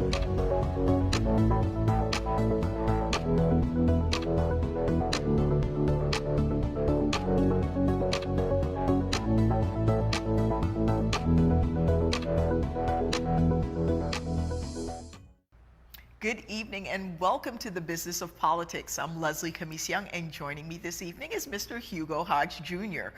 Good evening and welcome to the Business of Politics. I'm Leslie Camisyang, and joining me this evening is Mr. Hugo Hodge Jr.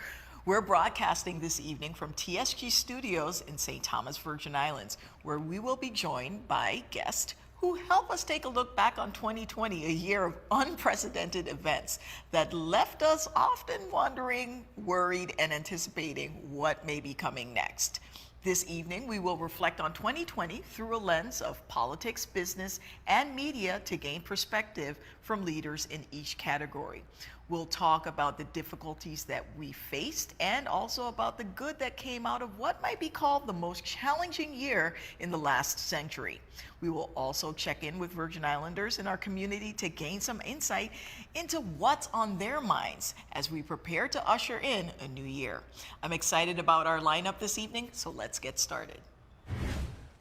We're broadcasting this evening from TSG Studios in St. Thomas, Virgin Islands, where we will be joined by guests who help us take a look back on 2020, a year of unprecedented events that left us often wondering, worried, and anticipating what may be coming next. This evening, we will reflect on 2020 through a lens of politics, business, and media to gain perspective from leaders in each category. We'll talk about the difficulties that we faced and also about the good that came out of what might be called the most challenging year in the last century. We will also check in with Virgin Islanders in our community to gain some insight into what's on their minds as we prepare to usher in a new year. I'm excited about our lineup this evening, so let's get started.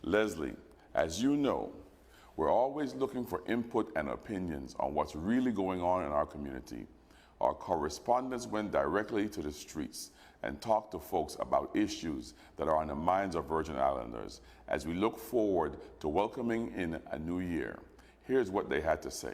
Leslie, as you know, we're always looking for input and opinions on what's really going on in our community. Our correspondents went directly to the streets and talked to folks about issues that are on the minds of Virgin Islanders as we look forward to welcoming in a new year. Here's what they had to say.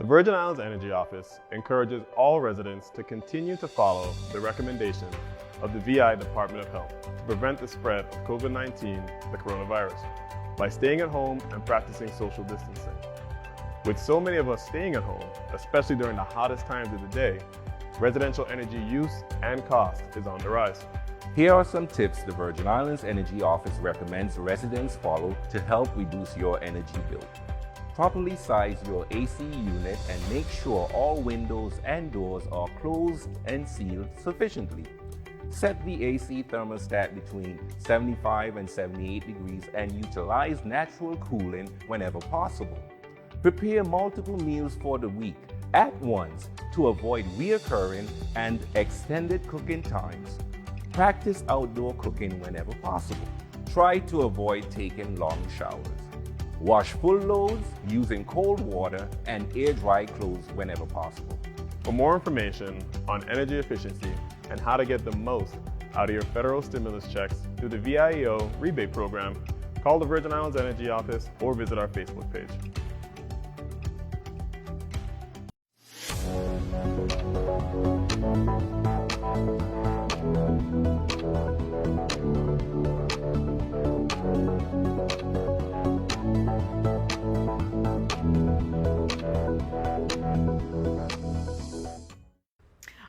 The Virgin Islands Energy Office encourages all residents to continue to follow the recommendations of the VI Department of Health to prevent the spread of COVID-19, the coronavirus, by staying at home and practicing social distancing. With so many of us staying at home, especially during the hottest times of the day, residential energy use and cost is on the rise. Here are some tips the Virgin Islands Energy Office recommends residents follow to help reduce your energy bill. Properly size your AC unit and make sure all windows and doors are closed and sealed sufficiently. Set the AC thermostat between 75 and 78 degrees and utilize natural cooling whenever possible. Prepare multiple meals for the week at once to avoid reoccurring and extended cooking times. Practice outdoor cooking whenever possible. Try to avoid taking long showers. Wash full loads using cold water and air dry clothes whenever possible. For more information on energy efficiency and how to get the most out of your federal stimulus checks through the VIEO rebate program, call the Virgin Islands Energy Office or visit our Facebook page.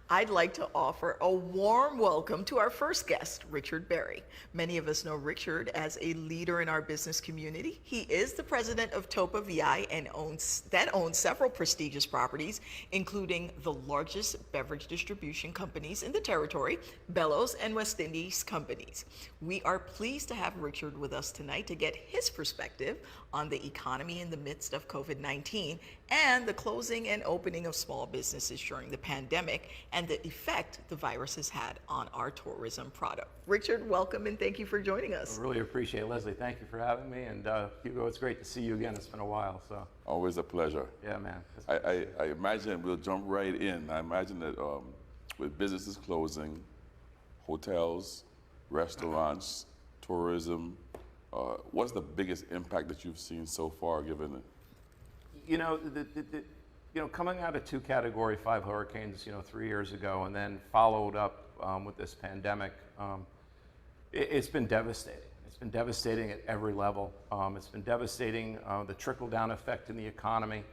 I'd like to offer a warm welcome to our first guest, Richard Berry. Many of us know Richard as a leader in our business community. He is the president of Topa VI and owns several prestigious properties, including the largest beverage distribution companies in the territory, Bellows and West Indies Companies. We are pleased to have Richard with us tonight to get his perspective on the economy in the midst of COVID-19 and the closing and opening of small businesses during the pandemic and the effect the virus has had on our tourism product. Richard, welcome and thank you for joining us. I really appreciate it, Leslie. Thank you for having me. And Hugo, it's great to see you again. It's been a while. So Always a pleasure. yeah, man. I imagine we'll jump right in. I imagine that with businesses closing, hotels, restaurants, tourism, what's the biggest impact that you've seen so far, given it? You know, coming out of 2 Category 5 hurricanes, 3 years ago, and then followed up with this pandemic, it's been devastating. It's been devastating at every level. It's been devastating, the trickle-down effect in the economy,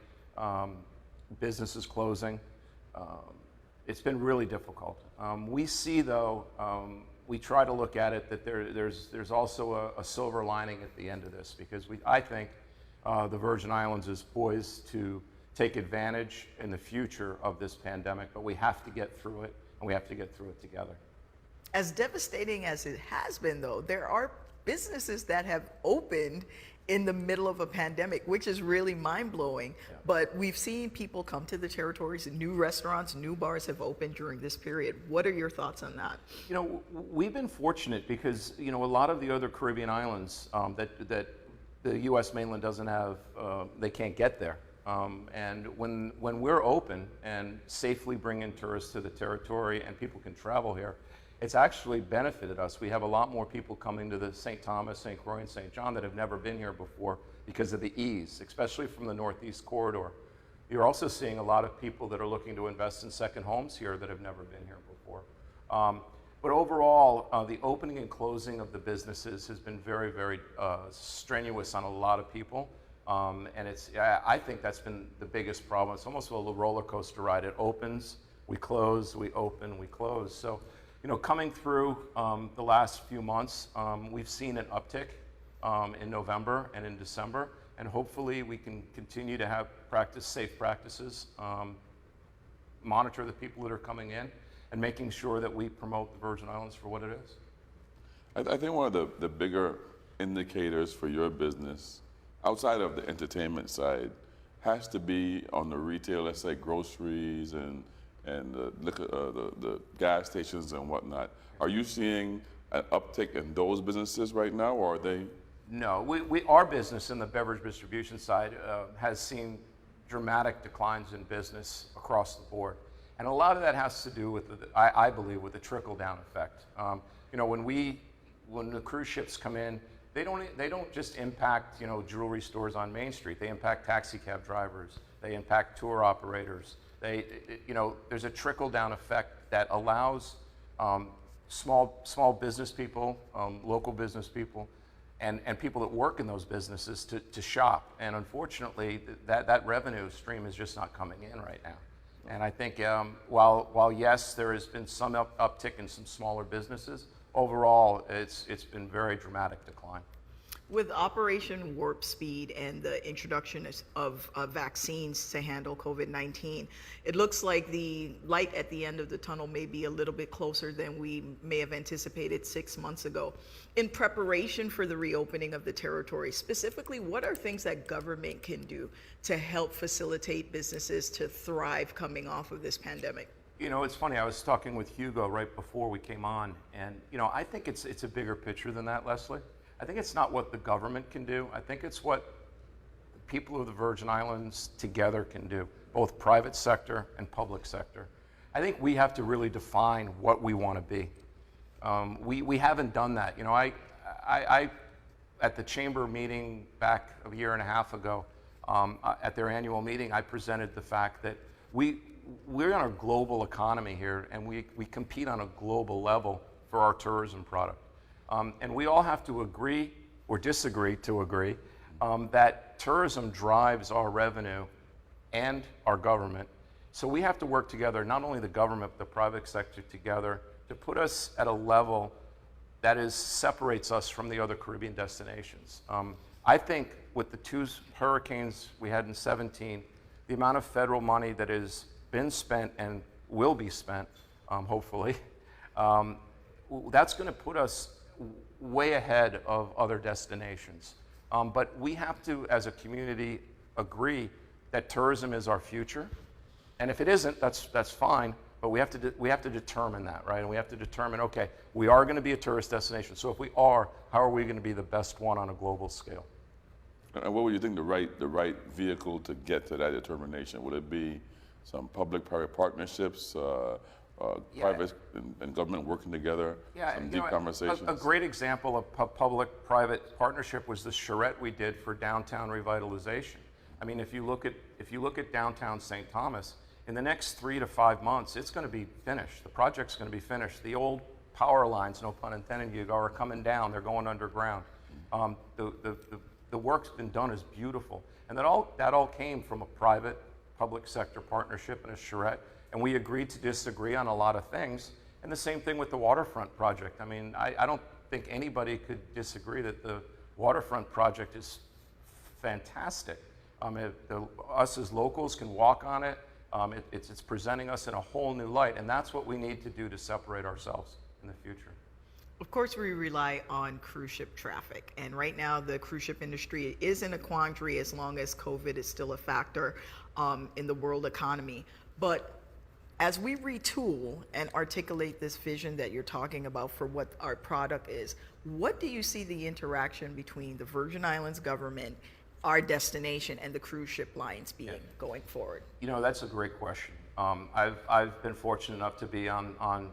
businesses closing. It's been really difficult. We see, though, we try to look at it that there's also a silver lining at the end of this, because I think the Virgin Islands is poised to take advantage in the future of this pandemic, but we have to get through it, and we have to get through it together. As devastating as it has been, though, there are businesses that have opened in the middle of a pandemic, which is really mind-blowing. Yeah. But we've seen people come to the territories, and new restaurants, new bars have opened during this period. What are your thoughts on that? We've been fortunate because, a lot of the other Caribbean islands that the U.S. mainland doesn't have, they can't get there. And when we're open and safely bringing tourists to the territory and people can travel here, it's actually benefited us. We have a lot more people coming to the St. Thomas, St. Croix, and St. John that have never been here before because of the ease, especially from the Northeast Corridor. You're also seeing a lot of people that are looking to invest in second homes here that have never been here before. But overall, the opening and closing of the businesses has been very, very strenuous on a lot of people. And I think that's been the biggest problem. It's almost a little roller coaster ride. It opens, we close, we open, we close. So, coming through the last few months, we've seen an uptick in November and in December, and hopefully we can continue to practice safe practices, monitor the people that are coming in, and making sure that we promote the Virgin Islands for what it is. I think one of the bigger indicators for your business, outside of the entertainment side, has to be on the retail, let's say groceries and the liquor, the gas stations and whatnot. Are you seeing an uptick in those businesses right now, or are they? No, our business in the beverage distribution side has seen dramatic declines in business across the board. And a lot of that has to do with, I believe, with the trickle-down effect. When the cruise ships come in, they don't just impact jewelry stores on Main Street. They impact taxi cab drivers. They impact tour operators. There's a trickle-down effect that allows small business people, local business people, and people that work in those businesses to shop. And unfortunately, that revenue stream is just not coming in right now. And I think while yes, there has been some uptick in some smaller businesses, overall it's been very dramatic decline. With Operation Warp Speed and the introduction of vaccines to handle COVID-19, it looks like the light at the end of the tunnel may be a little bit closer than we may have anticipated 6 months ago. In preparation for the reopening of the territory, specifically, what are things that government can do to help facilitate businesses to thrive coming off of this pandemic? You know, it's funny, I was talking with Hugo right before we came on, and you know, I think it's a bigger picture than that, Leslie. I think it's not what the government can do. I think it's what the people of the Virgin Islands together can do, both private sector and public sector. I think we have to really define what we want to be. We haven't done that. You know, I at the chamber meeting back a year and a half ago, at their annual meeting, I presented the fact that we're on a global economy here, and we compete on a global level for our tourism product. And we all have to agree or disagree to agree that tourism drives our revenue and our government. So we have to work together, not only the government, but the private sector together, to put us at a level that separates us from the other Caribbean destinations. I think with the 2 hurricanes we had in 2017, the amount of federal money that has been spent and will be spent, hopefully, that's going to put us way ahead of other destinations. But we have to, as a community, agree that tourism is our future. And if it isn't, that's fine. But we have to determine that, right? And we have to determine, okay, we are going to be a tourist destination. So if we are, how are we going to be the best one on a global scale? And what would you think the right vehicle to get to that determination? Would it be some public-private partnerships, private and government working together, some deep conversations? A great example of public-private partnership was the charrette we did for downtown revitalization. I mean, if you look at downtown St. Thomas, in the next 3 to 5 months, it's going to be finished. The project's going to be finished. The old power lines, no pun intended, Hugo, are coming down. They're going underground. The work's been done is beautiful, and that all came from a private-public sector partnership and a charrette. And we agreed to disagree on a lot of things. And the same thing with the waterfront project. I mean, I don't think anybody could disagree that the waterfront project is fantastic. Us as locals can walk on it. It's presenting us in a whole new light. And that's what we need to do to separate ourselves in the future. Of course, we rely on cruise ship traffic. And right now, the cruise ship industry is in a quandary as long as COVID is still a factor in the world economy. But as we retool and articulate this vision that you're talking about for what our product is, what do you see the interaction between the Virgin Islands government, our destination, and the cruise ship lines being going forward? You know, that's a great question. I've been fortunate enough to be on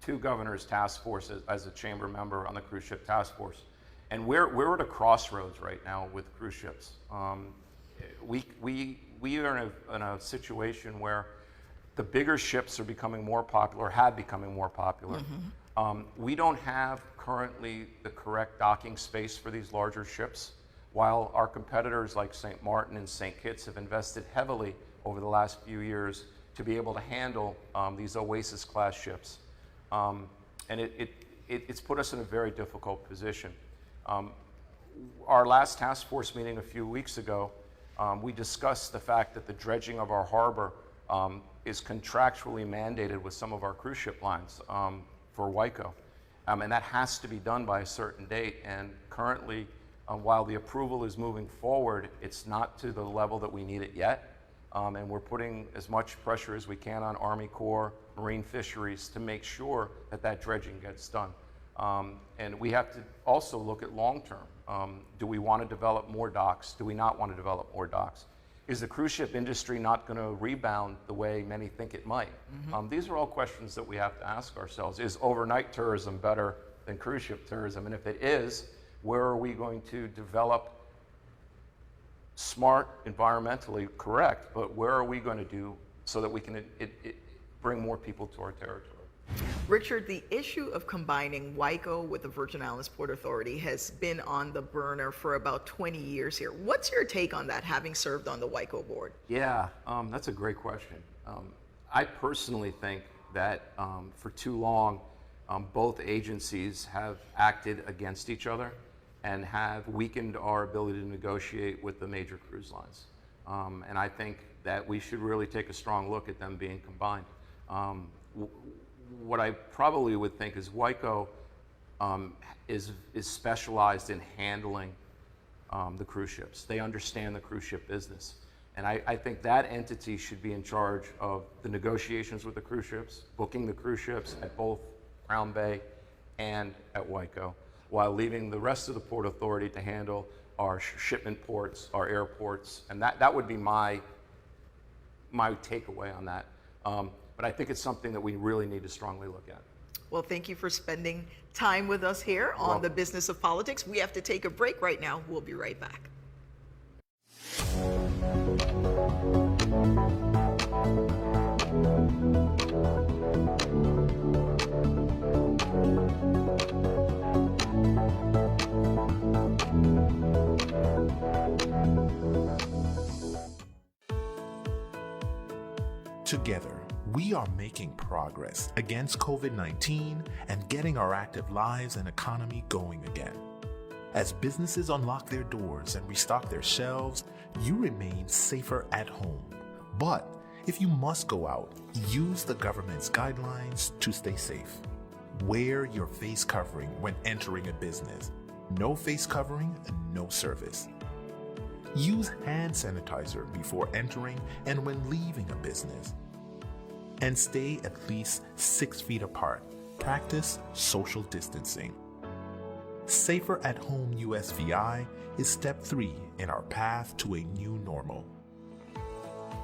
2 governors' task forces as a chamber member on the cruise ship task force. And we're at a crossroads right now with cruise ships. We are in a situation where the bigger ships are becoming more popular, have becoming more popular. We don't have currently the correct docking space for these larger ships, while our competitors like St. Martin and St. Kitts have invested heavily over the last few years to be able to handle these Oasis-class ships. And it's put us in a very difficult position. Our last task force meeting a few weeks ago, we discussed the fact that the dredging of our harbor is contractually mandated with some of our cruise ship lines for WICO. And that has to be done by a certain date. And currently, while the approval is moving forward, it's not to the level that we need it yet. And we're putting as much pressure as we can on Army Corps, Marine Fisheries to make sure that dredging gets done. And we have to also look at long-term. Do we want to develop more docks? Do we not want to develop more docks? Is the cruise ship industry not going to rebound the way many think it might? These are all questions that we have to ask ourselves. Is overnight tourism better than cruise ship tourism? And if it is, where are we going to develop smart, environmentally correct, but where are we going to do so that we can bring more people to our territory? Richard, the issue of combining WICO with the Virgin Islands Port Authority has been on the burner for about 20 years here. What's your take on that, having served on the WICO board? Yeah, that's a great question. I personally think that for too long, both agencies have acted against each other and have weakened our ability to negotiate with the major cruise lines. And I think that we should really take a strong look at them being combined. What I probably would think is WICO is specialized in handling the cruise ships. They understand the cruise ship business. And I think that entity should be in charge of the negotiations with the cruise ships, booking the cruise ships at both Crown Bay and at WICO, while leaving the rest of the Port Authority to handle our shipment ports, our airports, and that would be my takeaway on that. But I think it's something that we really need to strongly look at. Well, thank you for spending time with us here on the Business of Politics. We have to take a break right now. We'll be right back. Together, we are making progress against COVID-19 and getting our active lives and economy going again. As businesses unlock their doors and restock their shelves, you remain safer at home. But if you must go out, use the government's guidelines to stay safe. Wear your face covering when entering a business. No face covering, no service. Use hand sanitizer before entering and when leaving a business. And stay at least 6 feet apart. Practice social distancing. Safer at Home USVI is step 3 in our path to a new normal.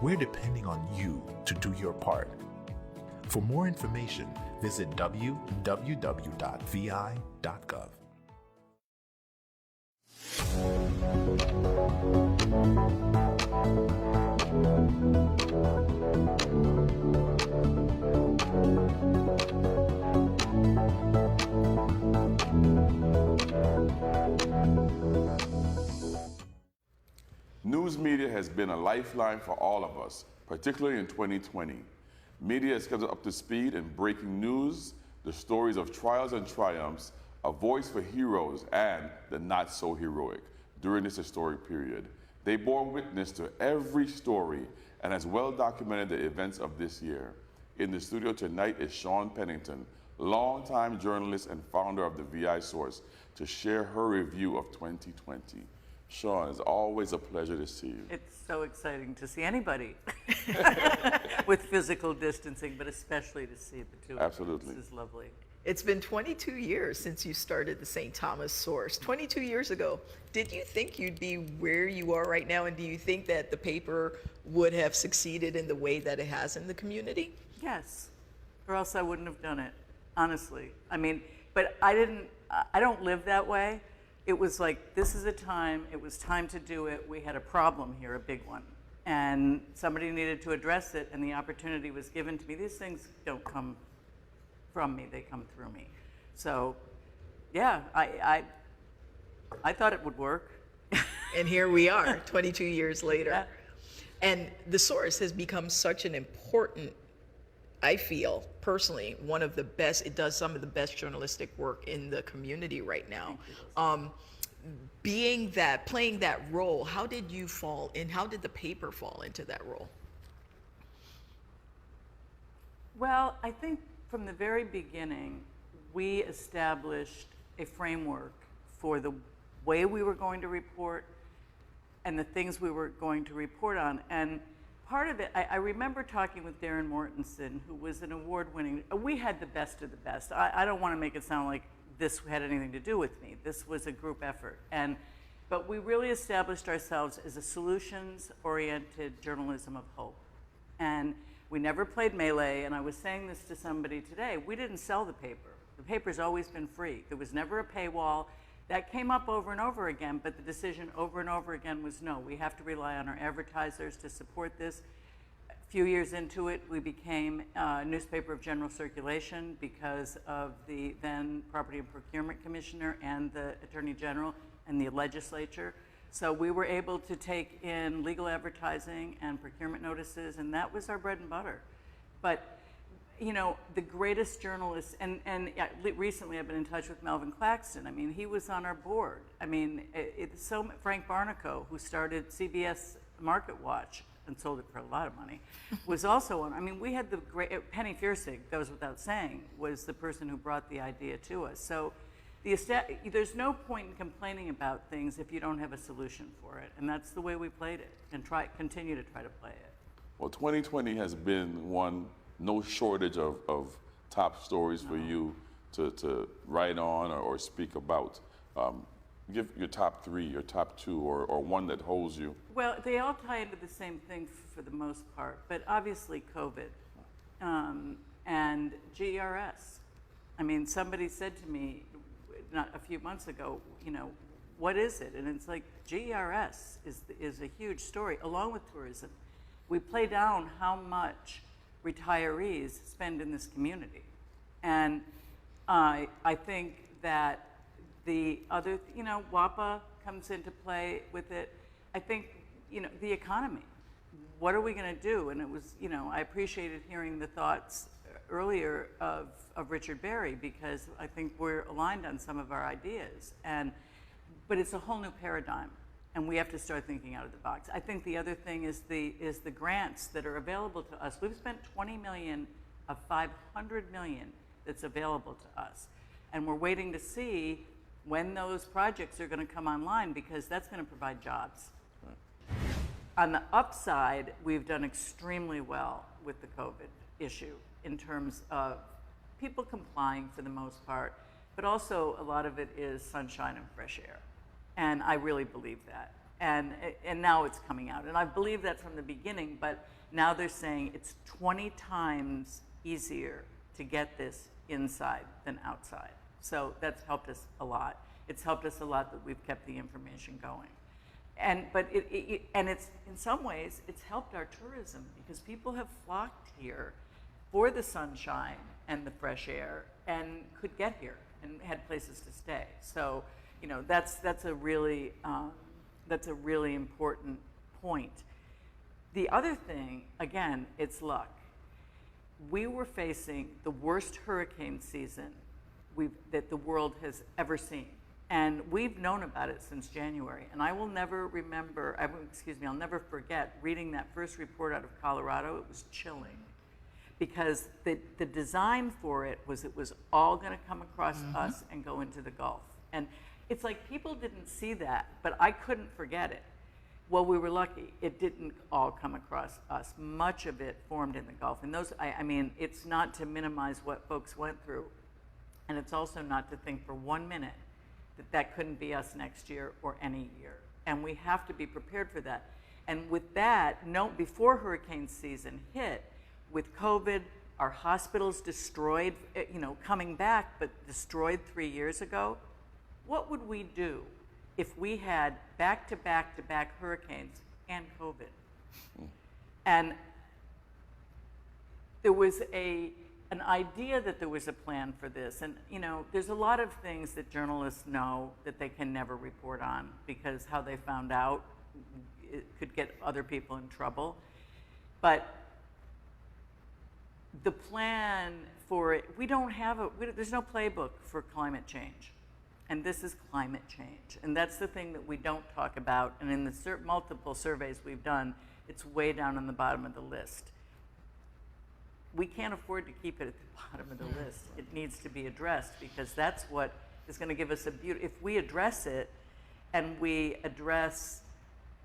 We're depending on you to do your part. For more information, visit www.vi.gov. News media has been a lifeline for all of us, particularly in 2020. Media has kept us up to speed in breaking news, the stories of trials and triumphs, a voice for heroes and the not so heroic during this historic period. They bore witness to every story and has well documented the events of this year. In the studio tonight is Sean Pennington, longtime journalist and founder of the VI Source, to share her review of 2020. Sean, it's always a pleasure to see you. It's so exciting to see anybody with physical distancing, but especially to see the two of you. Absolutely. This is lovely. It's been 22 years since you started the St. Thomas Source. 22 years ago. Did you think you'd be where you are right now? And do you think that the paper would have succeeded in the way that it has in the community? Yes, or else I wouldn't have done it, honestly. I mean, but I don't live that way. It was like, this is a time, it was time to do it. We had a problem here, a big one. And somebody needed to address it, and the opportunity was given to me. These things don't come from me, they come through me. So, yeah, I thought it would work. And here we are, 22 years later. Yeah. And the Source has become such an important, I feel personally, one of the best, it does some of the best journalistic work in the community right now. Playing that role, how did you fall in, how did the paper fall into that role? Well, I think from the very beginning, we established a framework for the way we were going to report and the things we were going to report on. And part of it, I remember talking with Darren Mortensen, who was an award-winning, we had the best of the best. I don't want to make it sound like this had anything to do with me. This was a group effort. But we really established ourselves as a solutions-oriented journalism of hope. And we never played melee, and I was saying this to somebody today, we didn't sell the paper. The paper's always been free. There was never a paywall. That came up over and over again, but the decision over and over again was no, we have to rely on our advertisers to support this. A few years into it, we became a newspaper of general circulation because of the then Property and Procurement Commissioner and the Attorney General and the legislature So we were able to take in legal advertising and procurement notices, and that was our bread and butter. But you know, the greatest journalists, and recently I've been in touch with Melvin Claxton. I mean, he was on our board. I mean, Frank Barnaco, who started CBS Market Watch and sold it for a lot of money, was also on. I mean, we had the great, Penny Fiersig, goes without saying, was the person who brought the idea to us. So there's no point in complaining about things if you don't have a solution for it. And that's the way we played it and continue to try to play it. Well, 2020 has been no shortage of top stories for you to write on or speak about. Give your top three, your top two, or one that holds you. Well, they all tie into the same thing for the most part, but obviously COVID and GERS. I mean, somebody said to me not a few months ago, you know, what is it? And it's like, GERS is a huge story, along with tourism. We play down how much retirees spend in this community. And I think that the other, you know, WAPA comes into play with it. I think, you know, the economy. What are we going to do? And it was, you know, I appreciated hearing the thoughts earlier of Richard Berry, because I think we're aligned on some of our ideas. But it's a whole new paradigm, and we have to start thinking out of the box. I think the other thing is the grants that are available to us. We've spent $20 million of $500 million that's available to us, and we're waiting to see when those projects are going to come online, because that's going to provide jobs. On the upside, we've done extremely well with the COVID issue in terms of people complying for the most part, but also a lot of it is sunshine and fresh air. And I really believe that. And now it's coming out. And I believed that from the beginning, but now they're saying it's 20 times easier to get this inside than outside. So that's helped us a lot. It's helped us a lot that we've kept the information going. But it's in some ways, it's helped our tourism, because people have flocked here for the sunshine and the fresh air and could get here and had places to stay. So, you know, that's a really important point. The other thing, again, it's luck. We were facing the worst hurricane season that the world has ever seen. And we've known about it since January. And I will never I'll never forget reading that first report out of Colorado. It was chilling, because the design for it was all going to come across us and go into the Gulf. And it's like people didn't see that, but I couldn't forget it. Well, we were lucky. It didn't all come across us. Much of it formed in the Gulf. And I mean, it's not to minimize what folks went through. And it's also not to think for 1 minute that couldn't be us next year or any year. And we have to be prepared for that. And with that, before hurricane season hit, with COVID, our hospitals destroyed, you know, coming back, but destroyed 3 years ago. What would we do if we had back-to-back-to-back hurricanes and COVID? And there was an idea that there was a plan for this. And, you know, there's a lot of things that journalists know that they can never report on, because how they found out it could get other people in trouble. But the plan for it, there's no playbook for climate change. And this is climate change. And that's the thing that we don't talk about. And in the multiple surveys we've done, it's way down on the bottom of the list. We can't afford to keep it at the bottom of the list. It needs to be addressed, because that's what is going to give us if we address it, and we address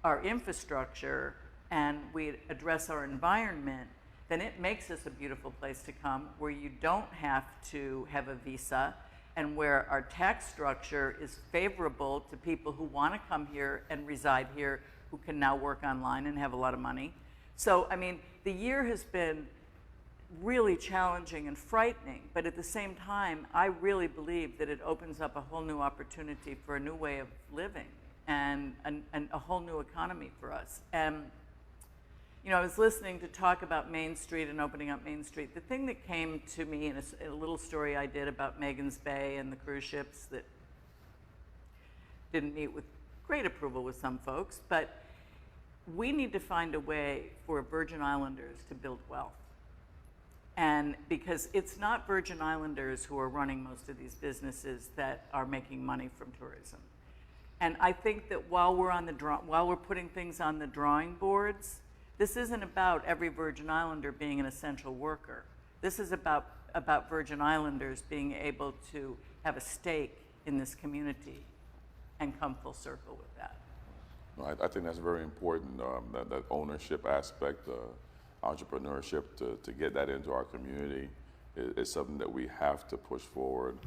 our infrastructure, and we address our environment, then it makes us a beautiful place to come, where you don't have to have a visa, and where our tax structure is favorable to people who want to come here and reside here, who can now work online and have a lot of money. So, I mean, the year has been really challenging and frightening, but at the same time, I really believe that it opens up a whole new opportunity for a new way of living and a whole new economy for us. And, you know, I was listening to talk about Main Street and opening up Main Street. The thing that came to me in a little story I did about Megan's Bay and the cruise ships that didn't meet with great approval with some folks, but we need to find a way for Virgin Islanders to build wealth. And because it's not Virgin Islanders who are running most of these businesses that are making money from tourism. And I think that while we're putting things on the drawing boards, this isn't about every Virgin Islander being an essential worker. This is about Virgin Islanders being able to have a stake in this community and come full circle with that. I think that's very important, that ownership aspect, entrepreneurship, to get that into our community is something that we have to push forward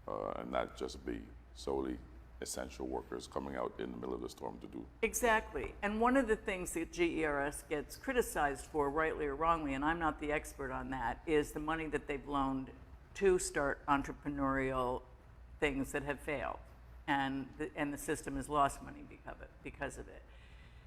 and not just be solely essential workers coming out in the middle of the storm to do. Exactly. And one of the things that GERS gets criticized for, rightly or wrongly, and I'm not the expert on that, is the money that they've loaned to start entrepreneurial things that have failed. And the system has lost money because of it.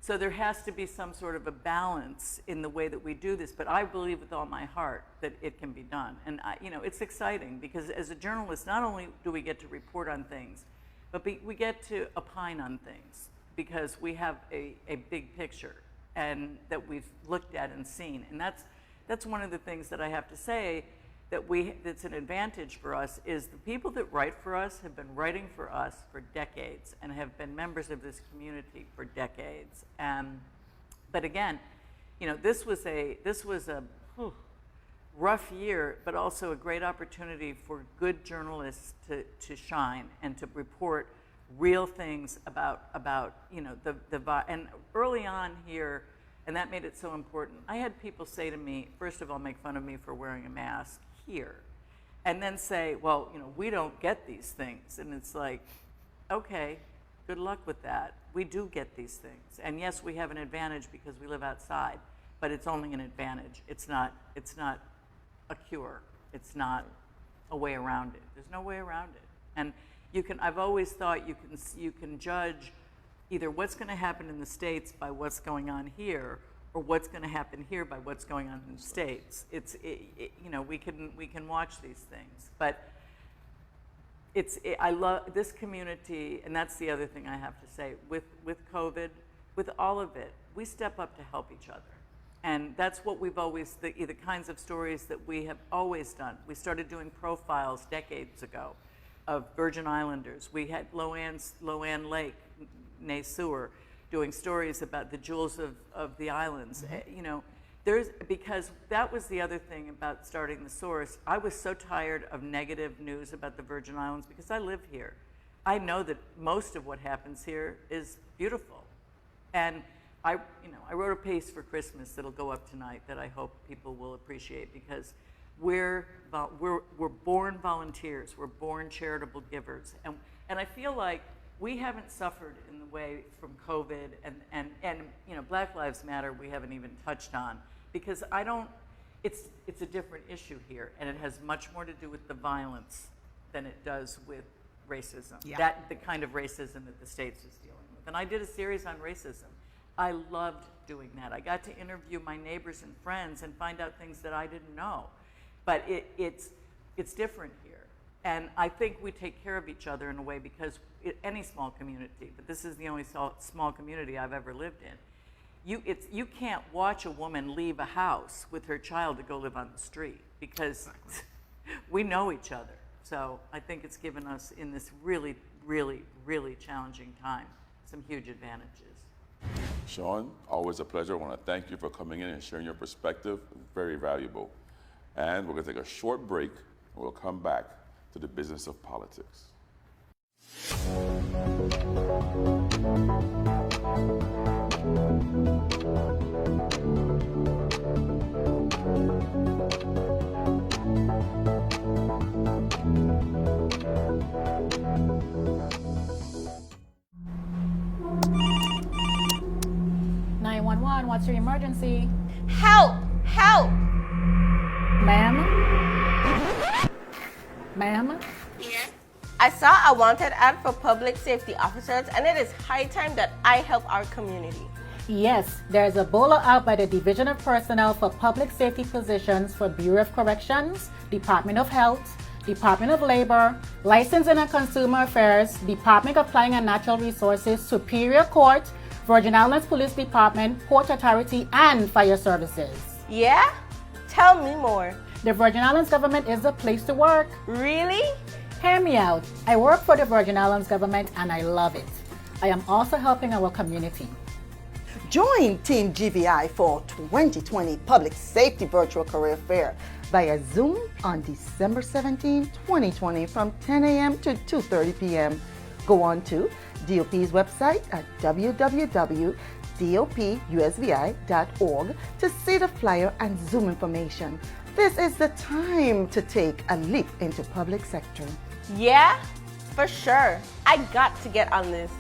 So there has to be some sort of a balance in the way that we do this, but I believe with all my heart that it can be done. And it's exciting because as a journalist, not only do we get to report on things, but we get to opine on things because we have a big picture and that we've looked at and seen. And that's one of the things that I have to say that's an advantage for us is the people that write for us have been writing for us for decades and have been members of this community for decades. But again, this was a rough year, but also a great opportunity for good journalists to shine and to report real things about and early on here, and that made it so important. I had people say to me, first of all, make fun of me for wearing a mask here, and then say, well, we don't get these things. And it's like, okay, good luck with that. We do get these things. And yes, we have an advantage because we live outside, but it's only an advantage. It's not a cure. It's not a way around it. There's no way around it. And I've always thought you can judge either what's going to happen in the States by what's going on here, or what's going to happen here by what's going on in the States. We can watch these things, but I love this community, and that's the other thing I have to say. With COVID, with all of it, we step up to help each other. And that's what we've always, the kinds of stories that we have always done. We started doing profiles decades ago of Virgin Islanders. We had Loanne Lake, Nay Sewer, doing stories about the jewels of the islands. Because that was the other thing about starting The Source. I was so tired of negative news about the Virgin Islands because I live here. I know that most of what happens here is beautiful. And I wrote a piece for Christmas that'll go up tonight that I hope people will appreciate because we're born volunteers. We're born charitable givers. And I feel like we haven't suffered in the way from COVID and Black Lives Matter we haven't even touched on because it's a different issue here and it has much more to do with the violence than it does with racism. Yeah. The kind of racism that the States is dealing with. And I did a series on racism. I loved doing that. I got to interview my neighbors and friends and find out things that I didn't know. But it's different here. And I think we take care of each other in a way because any small community, but this is the only small community I've ever lived in, you can't watch a woman leave a house with her child to go live on the street because we know each other. So I think it's given us in this really, really, really challenging time some huge advantages. Sean, always a pleasure. I want to thank you for coming in and sharing your perspective. Very valuable. And we're going to take a short break and we'll come back to the business of politics. What's your emergency? Help! Help! Ma'am? Ma'am? Yes? I saw a wanted ad for public safety officers, and it is high time that I help our community. Yes, there's a bowler out by the Division of Personnel for public safety positions for Bureau of Corrections, Department of Health, Department of Labor, Licensing and Consumer Affairs, Department of Planning and Natural Resources, Superior Court, Virgin Islands Police Department, Port Authority, and Fire Services. Yeah? Tell me more. The Virgin Islands government is the place to work. Really? Hear me out. I work for the Virgin Islands government and I love it. I am also helping our community. Join Team GVI for 2020 Public Safety Virtual Career Fair via Zoom on December 17, 2020 from 10 a.m. to 2:30 p.m. Go on to DOP's website at www.dopusvi.org to see the flyer and Zoom information. This is the time to take a leap into public sector. Yeah? For sure. I got to get on this.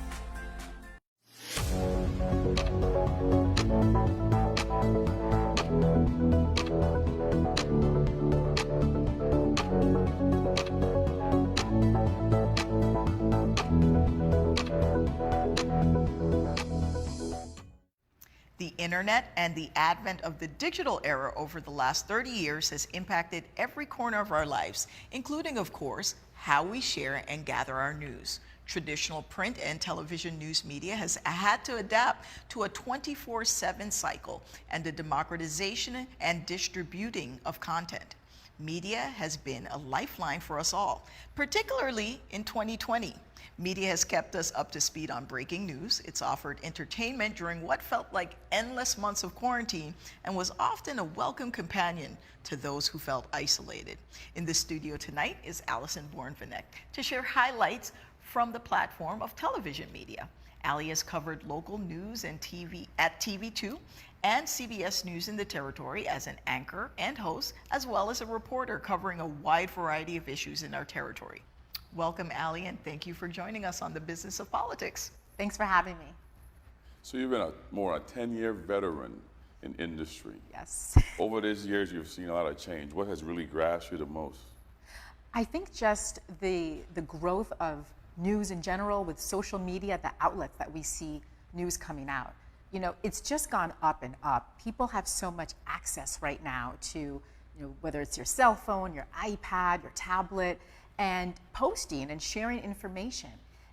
The internet and the advent of the digital era over the last 30 years has impacted every corner of our lives, including, of course, how we share and gather our news. Traditional print and television news media has had to adapt to a 24/7 cycle and the democratization and distributing of content. Media has been a lifeline for us all, particularly in 2020. Media has kept us up to speed on breaking news. It's offered entertainment during what felt like endless months of quarantine and was often a welcome companion to those who felt isolated. In the studio tonight is Allison Bourne-Vanek to share highlights from the platform of television media. Allie has covered local news and TV at TV2 and CBS News in the territory as an anchor and host, as well as a reporter covering a wide variety of issues in our territory. Welcome, Allie, and thank you for joining us on the Business of Politics. Thanks for having me. So you've been a 10-year veteran in industry. Yes. Over these years, you've seen a lot of change. What has really grasped you the most? I think just the growth of news in general with social media, the outlets that we see news coming out. You know, it's just gone up and up. People have so much access right now to, whether it's your cell phone, your iPad, your tablet, and posting and sharing information.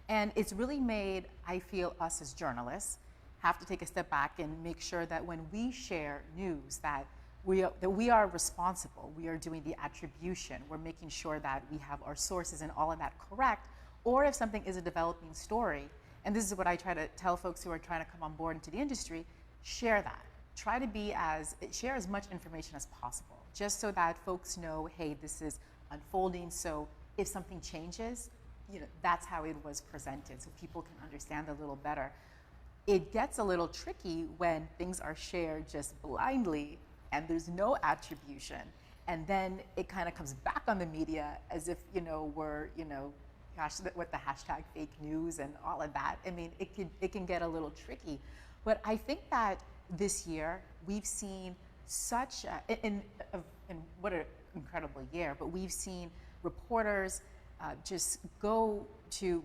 And it's really made, I feel, us as journalists have to take a step back and make sure that when we share news that we are responsible, we are doing the attribution, we're making sure that we have our sources and all of that correct, or if something is a developing story, and this is what I try to tell folks who are trying to come on board into the industry, share that. Try to share as much information as possible, just so that folks know, hey, this is unfolding, so if something changes, that's how it was presented, so people can understand a little better. It gets a little tricky when things are shared just blindly and there's no attribution, and then it kind of comes back on the media as if we're with the hashtag fake news and all of that. I mean, it can get a little tricky, but I think that this year we've seen such and what an incredible year, but we've seen reporters just go to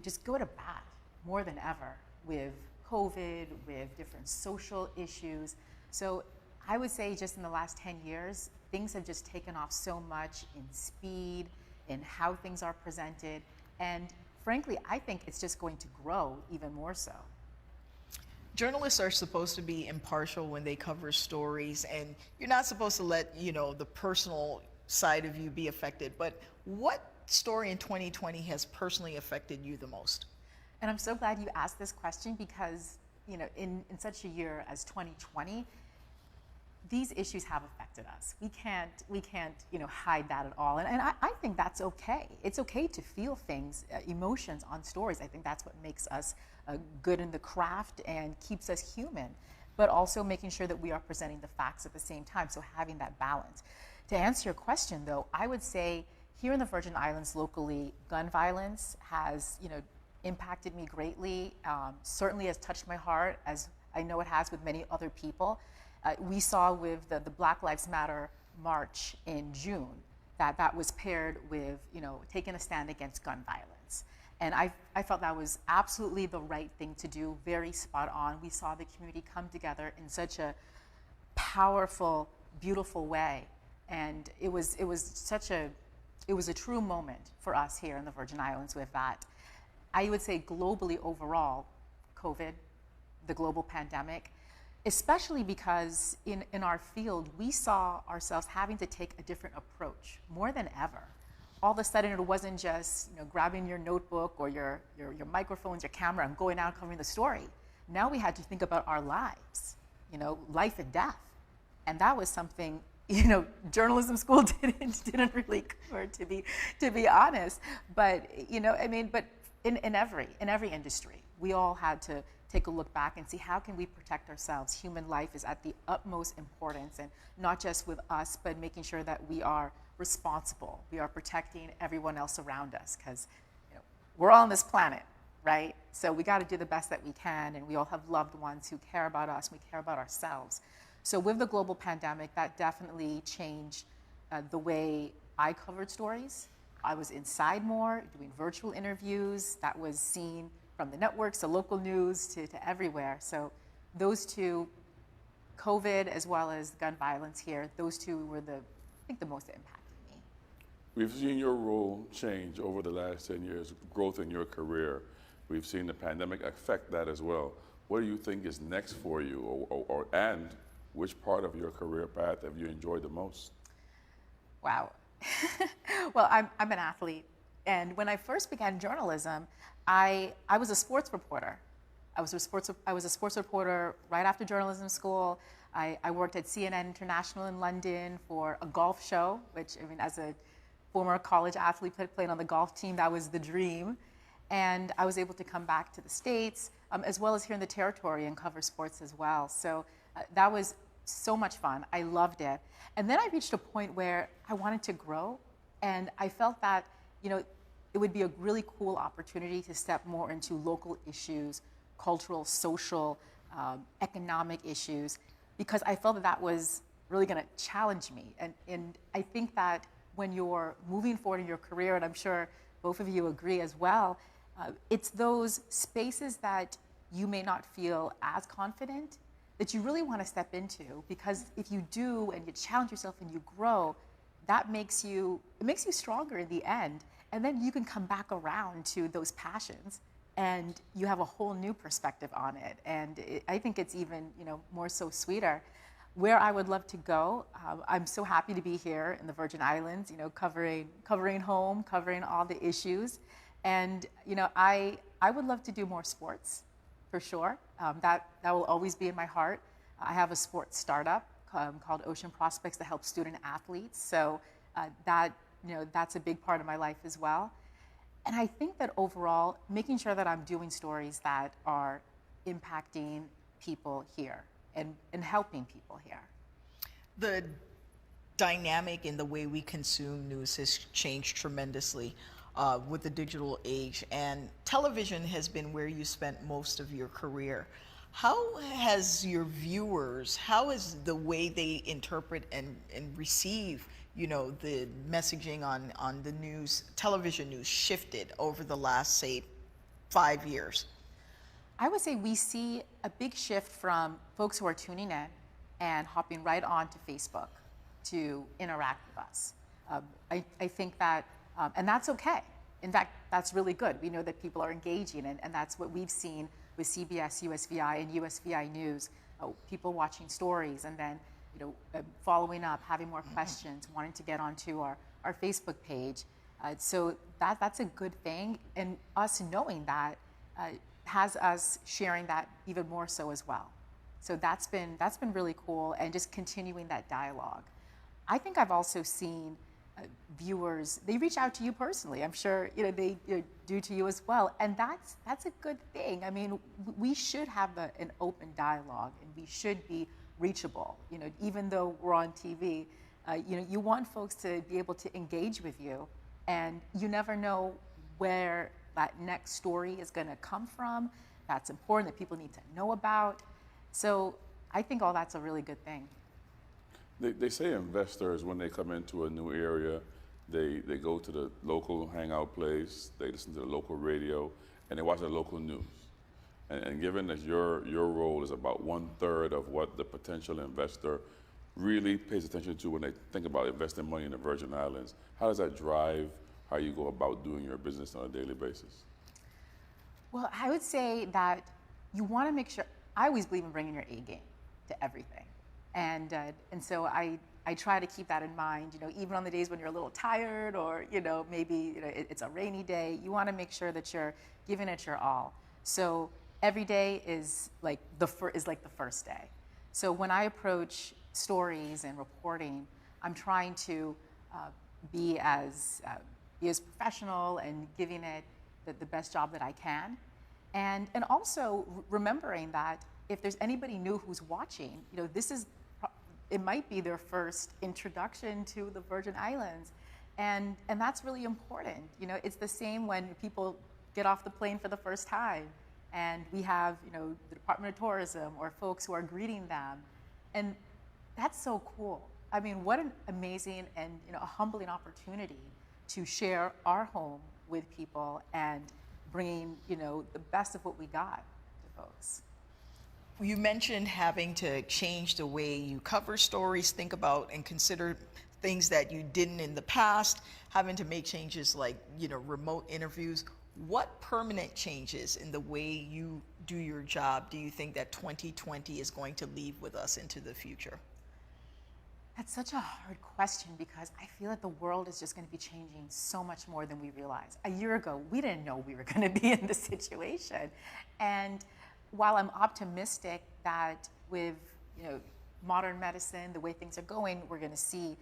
bat more than ever with COVID, with different social issues. So I would say just in the last 10 years, things have just taken off so much in speed, in how things are presented, and frankly, I think it's just going to grow even more so. Journalists are supposed to be impartial when they cover stories, and you're not supposed to let the personal side of you be affected. But what story in 2020 has personally affected you the most? And I'm so glad you asked this question because, in such a year as 2020, these issues have affected us. We can't hide that at all. And I think that's okay. It's okay to feel things, emotions on stories. I think that's what makes us good in the craft and keeps us human, but also making sure that we are presenting the facts at the same time, so having that balance. To answer your question, though, I would say here in the Virgin Islands locally, gun violence has, impacted me greatly, certainly has touched my heart, as I know it has with many other people. We saw with the Black Lives Matter march in June that was paired with, taking a stand against gun violence. And I felt that was absolutely the right thing to do, very spot on. We saw the community come together in such a powerful, beautiful way. And it was such a it was a true moment for us here in the Virgin Islands with that. I would say globally overall, COVID, the global pandemic, especially because in our field, we saw ourselves having to take a different approach more than ever. All of a sudden, it wasn't just grabbing your notebook or your microphones, your camera, and going out and covering the story. Now we had to think about our lives, life and death. And that was something, journalism school didn't really cover, to be honest. But, but in every industry, we all had to take a look back and see how can we protect ourselves. Human life is at the utmost importance, and not just with us, but making sure that we are responsible. We are protecting everyone else around us, because we're all on this planet, right? So we got to do the best that we can, and we all have loved ones who care about us, and we care about ourselves. So with the global pandemic, that definitely changed the way I covered stories. I was inside more, doing virtual interviews. That was seen from the networks to local news to everywhere. So those two, COVID as well as gun violence here, those two were the most that impacted me. We've seen your role change over the last 10 years, growth in your career. We've seen the pandemic affect that as well. What do you think is next for you, and which part of your career path have you enjoyed the most? Wow. Well, I'm an athlete. And when I first began journalism, I was a sports reporter. I was a sports reporter right after journalism school. I worked at CNN International in London for a golf show, which, as a former college athlete playing on the golf team, that was the dream. And I was able to come back to the States, as well as here in the territory, and cover sports as well. So that was so much fun. I loved it. And then I reached a point where I wanted to grow, and I felt that, it would be a really cool opportunity to step more into local issues, cultural, social, economic issues, because I felt that was really going to challenge me. And I think that when you're moving forward in your career, and I'm sure both of you agree as well, it's those spaces that you may not feel as confident that you really want to step into, because if you do and you challenge yourself and you grow, that makes you stronger in the end. And then you can come back around to those passions, and you have a whole new perspective on it. And I think it's even more so sweeter. Where I would love to go, I'm so happy to be here in the Virgin Islands, covering home, covering all the issues. And I would love to do more sports, for sure. That will always be in my heart. I have a sports startup called Ocean Prospects to help student athletes. So that's a big part of my life as well. And I think that overall, making sure that I'm doing stories that are impacting people here and helping people here. The dynamic in the way we consume news has changed tremendously with the digital age, and television has been where you spent most of your career. How has your viewers, how is the way they interpret and receive the messaging on the news, television news, shifted over the last, say, 5 years? I would say we see a big shift from folks who are tuning in and hopping right on to Facebook to interact with us. I think that, and that's okay. In fact, that's really good. We know that people are engaging, and that's what we've seen with CBS, USVI, and USVI News. People watching stories and then following up, having more questions, wanting to get onto our Facebook page. So that's a good thing, and us knowing that has us sharing that even more so as well. So that's been really cool, and just continuing that dialogue. I think I've also seen viewers, they reach out to you personally. I'm sure they do to you as well, and that's a good thing. I mean, we should have an open dialogue, and we should be reachable. Even though we're on TV, you want folks to be able to engage with you, and you never know where that next story is going to come from. That's important, that people need to know about. So I think all that's a really good thing. They say investors, when they come into a new area, they go to the local hangout place, they listen to the local radio, and they watch the local news. And given that your role is about 1/3 of what the potential investor really pays attention to when they think about investing money in the Virgin Islands? How does that drive how you go about doing your business on a daily basis? Well, I would say that you want to make sure, I always believe in bringing your A game to everything. And so I try to keep that in mind, even on the days when you're a little tired or, maybe it's a rainy day, you want to make sure that you're giving it your all. So every day is like the first day. So when I approach stories and reporting, I'm trying to be as professional and giving it the best job that I can. And also remembering that if there's anybody new who's watching, it might be their first introduction to the Virgin Islands. And that's really important. It's the same when people get off the plane for the first time and we have, the Department of Tourism or folks who are greeting them. And that's so cool. I mean, what an amazing and a humbling opportunity to share our home with people and bringing the best of what we got to folks. You mentioned having to change the way you cover stories, think about and consider things that you didn't in the past, having to make changes like remote interviews. What permanent changes in the way you do your job do you think that 2020 is going to leave with us into the future? That's such a hard question because I feel that the world is just going to be changing so much more than we realize. A year ago, we didn't know we were going to be in this situation. And while I'm optimistic that with modern medicine, the way things are going, we're going to see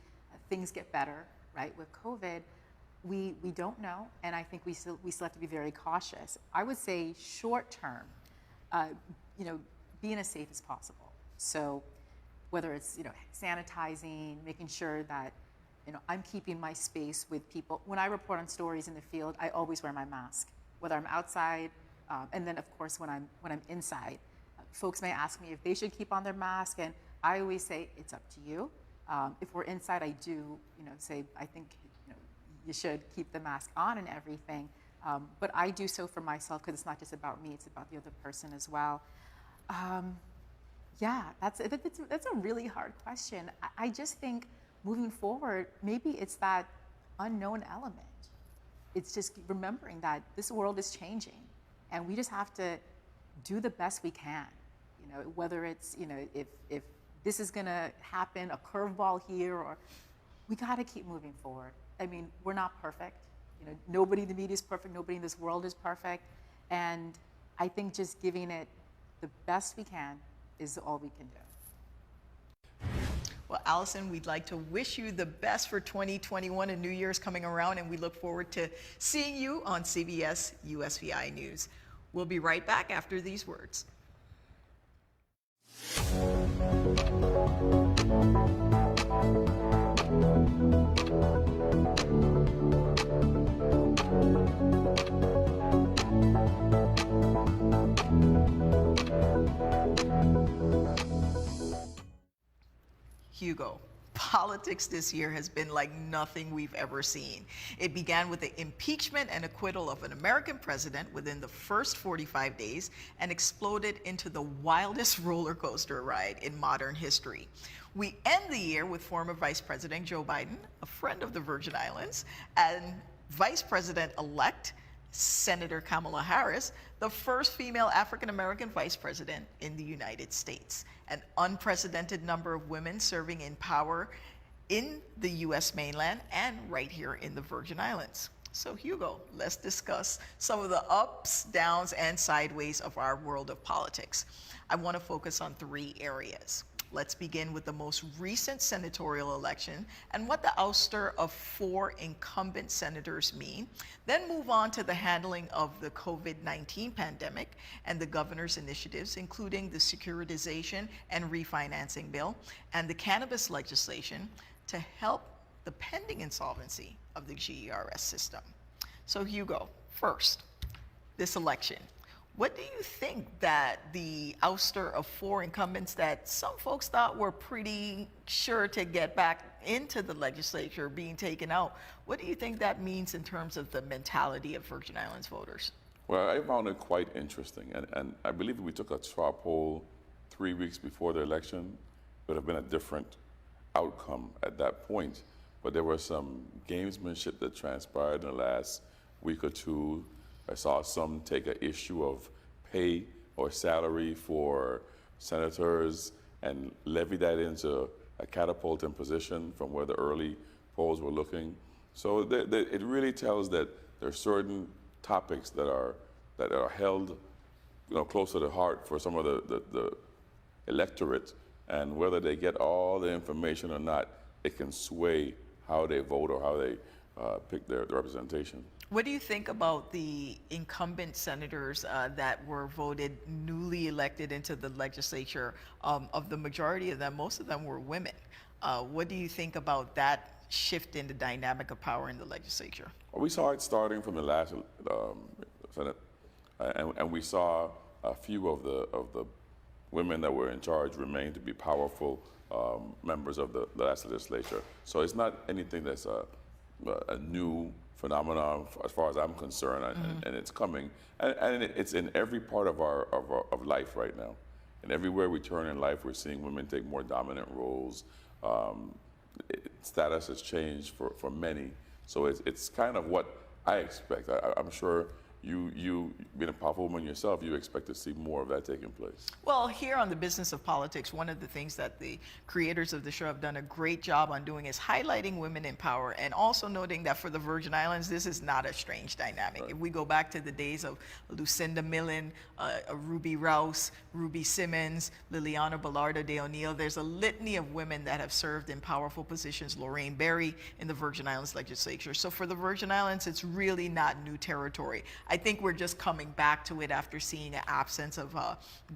things get better, right? With COVID, we don't know, and I think we still have to be very cautious. I would say short term, being as safe as possible. So whether it's sanitizing, making sure that I'm keeping my space with people. When I report on stories in the field, I always wear my mask, whether I'm outside, and then of course when I'm inside. Folks may ask me if they should keep on their mask, and I always say it's up to you. If we're inside, I do say I think you should keep the mask on and everything, but I do so for myself because it's not just about me; it's about the other person as well. Yeah, that's a really hard question. I just think moving forward, maybe it's that unknown element. It's just remembering that this world is changing, and we just have to do the best we can. Whether it's if this is going to happen, a curveball here, or we got to keep moving forward. I mean, we're not perfect. Nobody in the media is perfect. Nobody in this world is perfect, and I think just giving it the best we can is all we can do. Well, Allison, we'd like to wish you the best for 2021, and New Year's coming around, and we look forward to seeing you on CBS USVI News. We'll be right back after these words. Hugo, politics this year has been like nothing we've ever seen. It began with the impeachment and acquittal of an American president within the first 45 days and exploded into the wildest roller coaster ride in modern history. We end the year with former Vice President Joe Biden, a friend of the Virgin Islands, and Vice President-elect Senator Kamala Harris, the first female African-American vice president in the United States. An unprecedented number of women serving in power in the U.S. mainland and right here in the Virgin Islands. So Hugo, let's discuss some of the ups, downs, and sideways of our world of politics. I want to focus on 3 areas. Let's begin with the most recent senatorial election and what the ouster of 4 incumbent senators mean. Then move on to the handling of the COVID-19 pandemic and the governor's initiatives, including the securitization and refinancing bill and the cannabis legislation to help the pending insolvency of the GERS system. So Hugo, first, this election. What do you think that the ouster of 4 incumbents that some folks thought were pretty sure to get back into the legislature being taken out, what do you think that means in terms of the mentality of Virgin Islands voters? Well, I found it quite interesting, and I believe if we took a straw poll 3 weeks before the election, it would have been a different outcome at that point. But there was some gamesmanship that transpired in the last week or two. I saw some take an issue of pay or salary for senators and levy that into a catapulting position from where the early polls were looking. So it really tells that there are certain topics that are held, close to the heart for some of the electorate, and whether they get all the information or not, it can sway how they vote or how they pick their representation. What do you think about the incumbent senators that were voted newly elected into the legislature? Of the majority of them, most of them were women. What do you think about that shift in the dynamic of power in the legislature? Well, we saw it starting from the last Senate, and we saw a few of the women that were in charge remain to be powerful members of the last legislature. So it's not anything that's a new phenomenon as far as I'm concerned, and it's coming, and it's in every part of our life right now. And everywhere we turn in life, we're seeing women take more dominant roles. Status has changed for many, so it's kind of what I expect. I'm sure you being a powerful woman yourself, you expect to see more of that taking place. Well, here on the Business of Politics, one of the things that the creators of the show have done a great job on doing is highlighting women in power, and also noting that for the Virgin Islands, this is not a strange dynamic. Right. If we go back to the days of Lucinda Millen, Ruby Rouse, Ruby Simmons, Liliana Belardo de O'Neill, there's a litany of women that have served in powerful positions, Lorraine Berry in the Virgin Islands legislature. So for the Virgin Islands, it's really not new territory. I think we're just coming back to it after seeing an absence of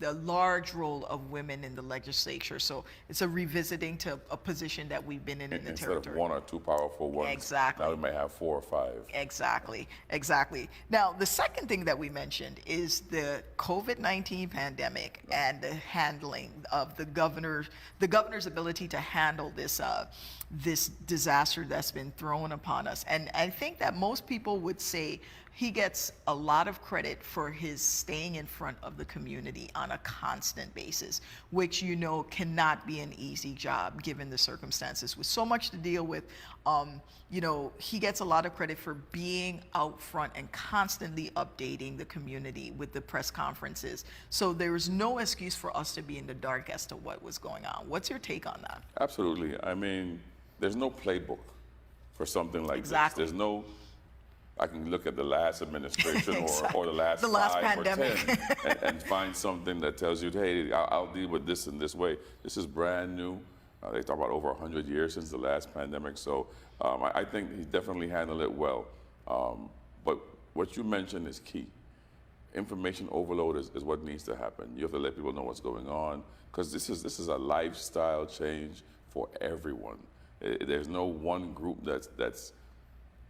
the large role of women in the legislature. So it's a revisiting to a position that we've been in the Instead territory. Instead of one or two powerful ones, exactly. Now we may have 4 or 5. Exactly. Now, the second thing that we mentioned is the COVID-19 pandemic and the handling of the governor's ability to handle this this disaster that's been thrown upon us. And I think that most people would say he gets a lot of credit for his staying in front of the community on a constant basis, which cannot be an easy job given the circumstances. With so much to deal with, he gets a lot of credit for being out front and constantly updating the community with the press conferences. So there was no excuse for us to be in the dark as to what was going on. What's your take on that? Absolutely. I mean, there's no playbook for something like exactly. this. There's no, I can look at the last administration exactly. or the last 5 pandemic. or 10 and find something that tells you, hey, I'll deal with this in this way. This is brand new. They talk about over 100 years since the last pandemic. So I think he definitely handled it well. But what you mentioned is key. Information overload is what needs to happen. You have to let people know what's going on, because this is a lifestyle change for everyone. There's no one group that's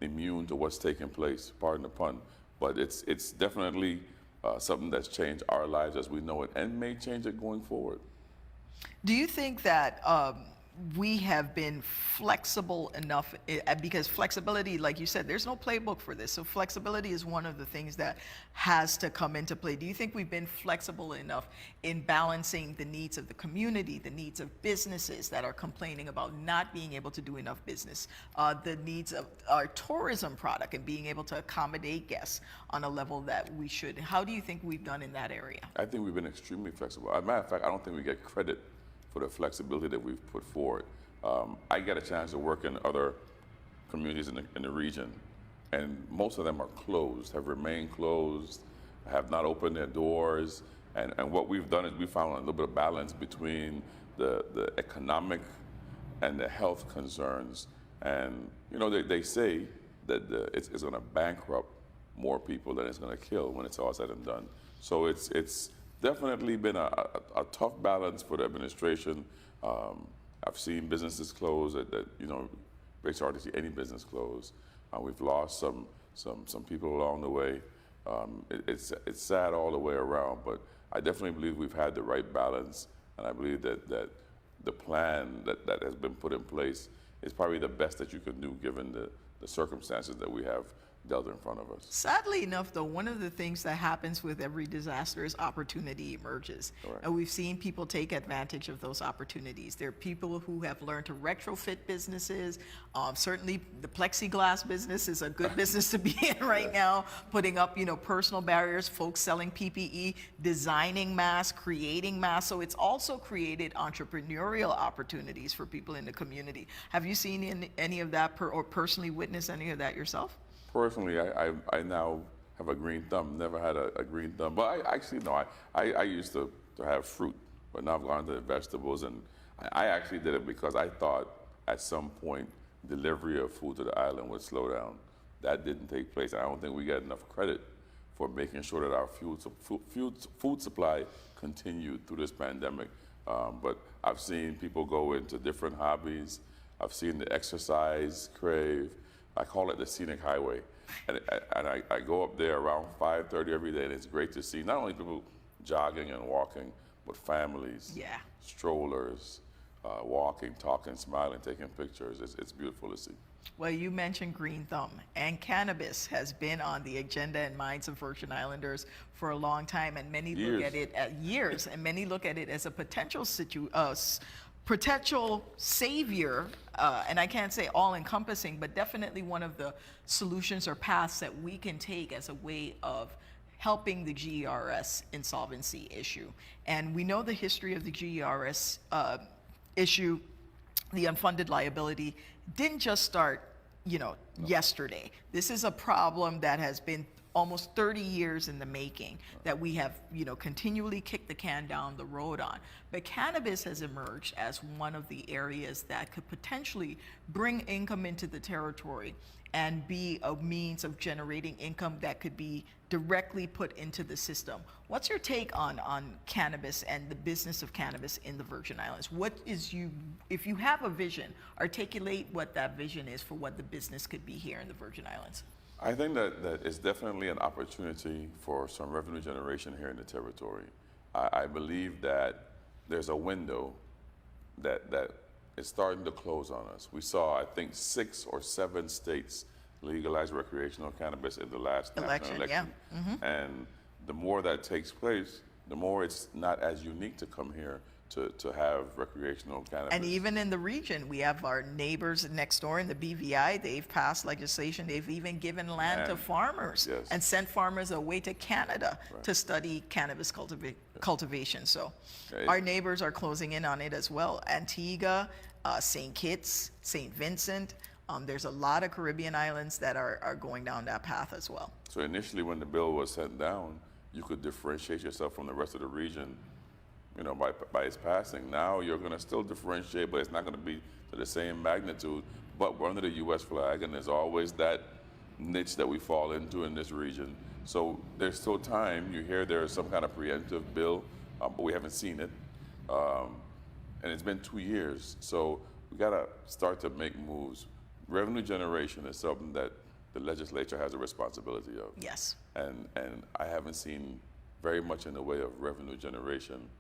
immune to what's taking place, pardon the pun, but it's definitely something that's changed our lives as we know it, and may change it going forward. Do you think that we have been flexible enough, because flexibility, like you said, there's no playbook for this, so flexibility is one of the things that has to come into play. Do you think we've been flexible enough in balancing the needs of the community, the needs of businesses that are complaining about not being able to do enough business, the needs of our tourism product and being able to accommodate guests on a level that we should? How do you think we've done in that area? I think we've been extremely flexible. As a matter of fact, I don't think we get credit for the flexibility that we've put forward. I get a chance to work in other communities in the region, and most of them are closed, have remained closed, have not opened their doors. And what we've done is we found a little bit of balance between the economic and the health concerns. And they say that it's going to bankrupt more people than it's going to kill when it's all said and done. So it's definitely been a tough balance for the administration. I've seen businesses close that it's hard to see any business close. We've lost some people along the way. It's sad all the way around, but I definitely believe we've had the right balance, and I believe that the plan that has been put in place is probably the best that you can do given the circumstances that we have dealt in front of us. Sadly enough, though, one of the things that happens with every disaster is opportunity emerges. Correct. And we've seen people take advantage of those opportunities. There are people who have learned to retrofit businesses. Certainly, the plexiglass business is a good business to be in right now, putting up, personal barriers, folks selling PPE, designing masks, creating masks. So it's also created entrepreneurial opportunities for people in the community. Have you seen any of that or personally witnessed any of that yourself? Personally, I now have a green thumb. Never had a green thumb, but I actually no. I used to have fruit, but now I've gone to vegetables, and I actually did it because I thought at some point delivery of food to the island would slow down. That didn't take place. I don't think we get enough credit for making sure that our food supply continued through this pandemic. But I've seen people go into different hobbies. I've seen the exercise crave. I call it the scenic highway. And I go up there around 5:30 every day, and it's great to see not only people jogging and walking, but families, strollers, walking, talking, smiling, taking pictures. It's beautiful to see. Well, you mentioned green thumb, and cannabis has been on the agenda and minds of Virgin Islanders for a long time, and many look at it at years, and many look at it as a potential savior, and I can't say all-encompassing, but definitely one of the solutions or paths that we can take as a way of helping the GERS insolvency issue. And we know the history of the GERS issue. The unfunded liability didn't just start, yesterday. This is a problem that has been almost 30 years in the making that we have, continually kicked the can down the road on. But cannabis has emerged as one of the areas that could potentially bring income into the territory and be a means of generating income that could be directly put into the system. What's your take on cannabis and the business of cannabis in the Virgin Islands? If you have a vision, articulate what that vision is for what the business could be here in the Virgin Islands. I think that it's definitely an opportunity for some revenue generation here in the territory. I believe that there's a window that is starting to close on us. We saw, I think, 6 or 7 states legalize recreational cannabis in the last national election. And the more that takes place, the more it's not as unique to come here to have recreational cannabis. And even in the region, we have our neighbors next door in the BVI. They've passed legislation. They've even given land to farmers and sent farmers away to Canada to study cannabis cultivation. So our neighbors are closing in on it as well. Antigua, St. Kitts, St. Vincent. There's a lot of Caribbean islands that are going down that path as well. So initially when the bill was sent down, you could differentiate yourself from the rest of the region by its passing. Now you're going to still differentiate, but it's not going to be to the same magnitude. But we're under the U.S. flag, and there's always that niche that we fall into in this region. So there's still time. You hear there's some kind of preemptive bill, but we haven't seen it. And it's been 2 years. So we got to start to make moves. Revenue generation is something that the legislature has a responsibility of. Yes. And I haven't seen very much in the way of revenue generation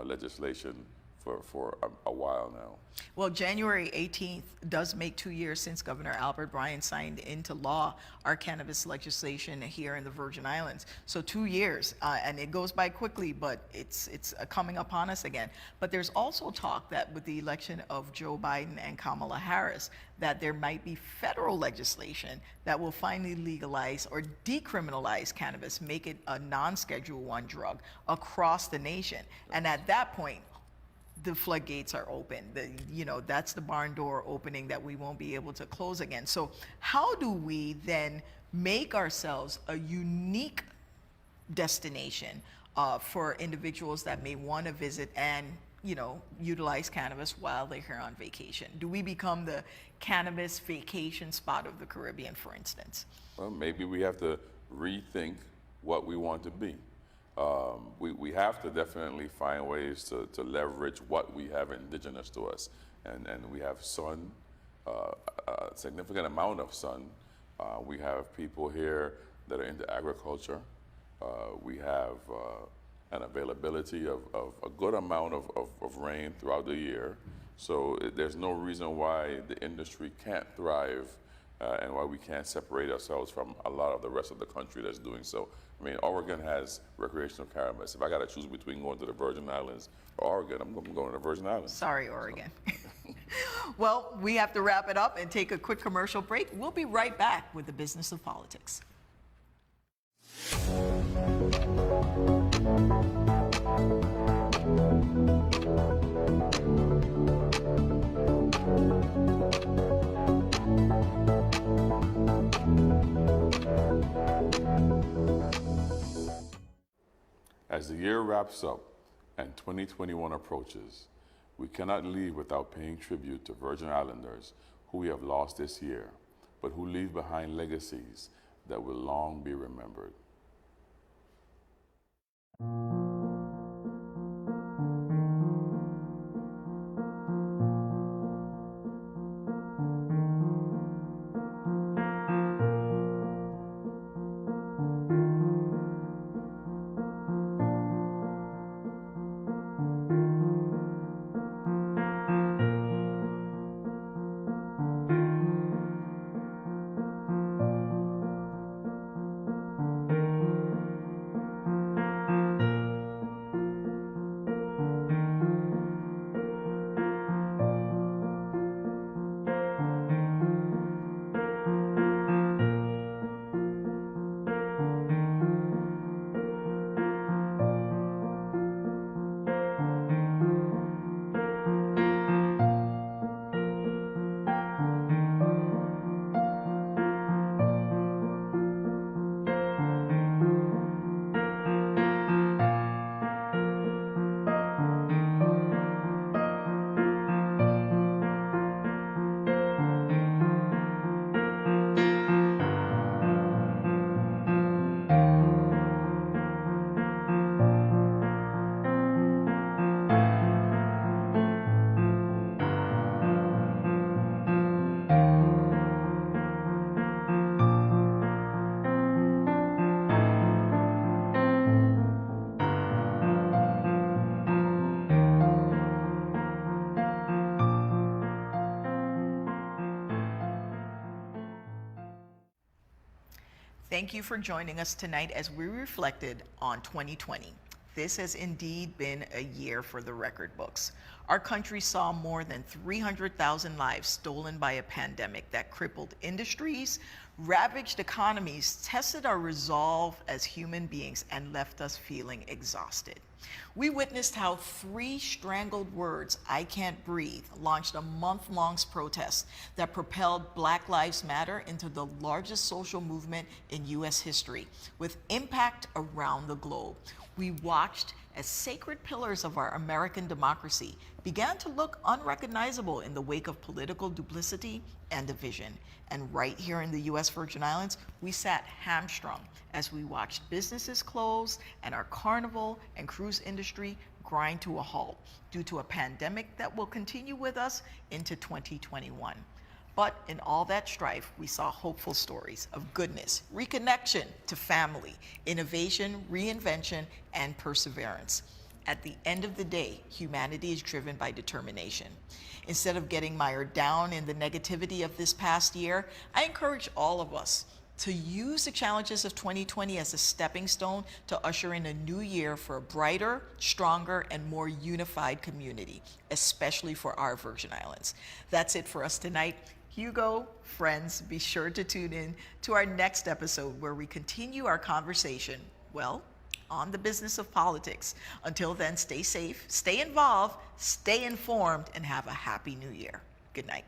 legislation for a while now. Well, January 18th does make 2 years since Governor Albert Bryan signed into law our cannabis legislation here in the Virgin Islands. So 2 years, and it goes by quickly, but it's coming upon us again. But there's also talk that with the election of Joe Biden and Kamala Harris, that there might be federal legislation that will finally legalize or decriminalize cannabis, make it a non-Schedule I drug across the nation. And at that point, the floodgates are open. That's the barn door opening that we won't be able to close again. So how do we then make ourselves a unique destination for individuals that may want to visit and utilize cannabis while they're here on vacation? Do we become the cannabis vacation spot of the Caribbean, for instance? Well, maybe we have to rethink what we want to be. We have to definitely find ways to leverage what we have indigenous to us. And we have sun, a significant amount of sun. We have people here that are into agriculture. We have an availability of a good amount of rain throughout the year. So there's no reason why the industry can't thrive and why we can't separate ourselves from a lot of the rest of the country that's doing so. I mean, Oregon has recreational cannabis. If I got to choose between going to the Virgin Islands or Oregon, I'm going to the Virgin Islands. Sorry, Oregon. Well, we have to wrap it up and take a quick commercial break. We'll be right back with the Business of Politics. As the year wraps up and 2021 approaches, we cannot leave without paying tribute to Virgin Islanders who we have lost this year, but who leave behind legacies that will long be remembered. Thank you for joining us tonight as we reflected on 2020. This has indeed been a year for the record books. Our country saw more than 300,000 lives stolen by a pandemic that crippled industries, ravaged economies, tested our resolve as human beings, and left us feeling exhausted. We witnessed how 3 strangled words, I can't breathe, launched a month-long protest that propelled Black Lives Matter into the largest social movement in U.S. history, with impact around the globe. We watched as sacred pillars of our American democracy began to look unrecognizable in the wake of political duplicity and division. And right here in the U.S. Virgin Islands, we sat hamstrung as we watched businesses close and our carnival and cruise industry grind to a halt due to a pandemic that will continue with us into 2021. But in all that strife, we saw hopeful stories of goodness, reconnection to family, innovation, reinvention, and perseverance. At the end of the day, humanity is driven by determination. Instead of getting mired down in the negativity of this past year, I encourage all of us to use the challenges of 2020 as a stepping stone to usher in a new year for a brighter, stronger, and more unified community, especially for our Virgin Islands. That's it for us tonight. Hugo, friends, be sure to tune in to our next episode where we continue our conversation, well, on the business of politics. Until then, stay safe, stay involved, stay informed, and have a happy new year. Good night.